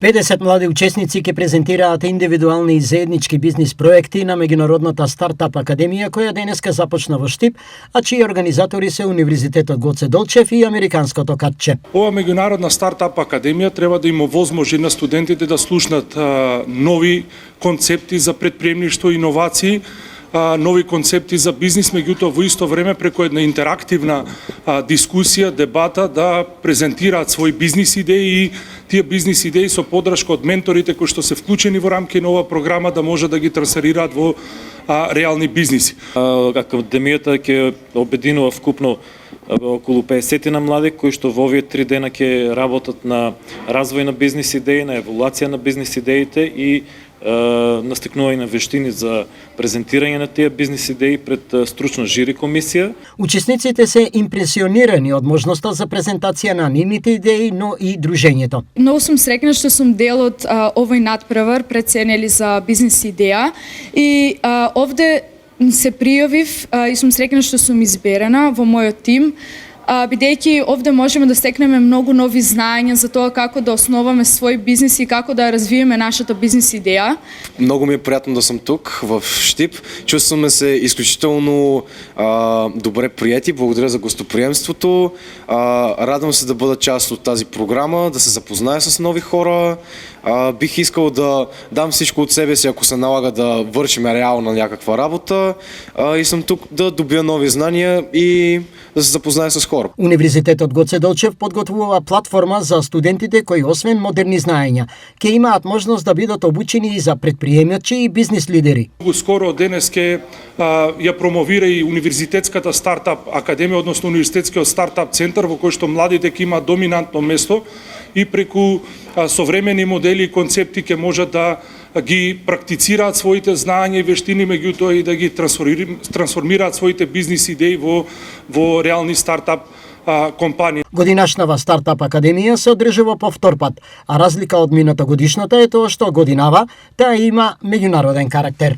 50 млади учесници ќе презентираат индивидуални и заеднички бизнис проекти на меѓународната стартап академија која денеска започна во Штип, а чии организатори се Универзитетот Гоце Делчев и Американското Катче. Ова меѓународна стартап академија треба да има возможност на студентите да слушнат нови концепти за претприемништво и иновации, нови концепти за бизнис, меѓутоа во исто време преку една интерактивна дискусија, дебата да презентираат своји бизнис идеи и тие бизнис идеи со поддршка од менторите кои што се вклучени во рамки на оваа програма да може да ги трансферираат во реални бизниси. Академијата ќе обединува вкупно околу 50 на млади кои што во овие 3 дена ќе работат на развој на бизнис идеи, на еволуација на бизнис идеите и настекнување на вештини за презентирање на тие бизнис идеи пред стручна жири комисија. Учесниците се импресионирани од можноста за презентација на нивните идеи, но и дружењето. Многу сум среќна што сум дел од овој надпревар преценели за бизнис идеја и овде се пријавив и сум среќна што сум изберена во мојот тим. Бидејќи овде можеме да стекнеме многу нови знаења за тоа како да основаме свој бизнис и како да развиеме нашата бизнис идеја. Многу ми е пријатно да сум тук в Штип. Чувствуваме се исклучително добре пријати. Благодаря за гостоприемството. Радвам се да бъда част од тази програма, да се запозная с нови хора. Бих искал да дам всичко од себе си, ако се налага да вршиме реална някаква работа. И сум тук да добия нови знанија и да се запознае с хора. Универзитетот Гоце Делчев подготвува платформа за студентите кои освен модерни знаења ќе имаат можност да бидат обучени и за претприемачи и бизнис лидери. Скоро денес ќе ја промовира и Универзитетската стартап академија, односно Универзитетскиот стартап центар во кој што младите ќе имаат доминантно место и преку современи модели и концепти ќе можат да ги практицираат своите знаења и вештини, меѓутоа и да ги трансформираат своите бизнис идеи во реални стартап компании. Годинашнава стартап академија се одржува по втор пат, а разлика од минатогодишната е тоа што годинава таа има меѓународен карактер.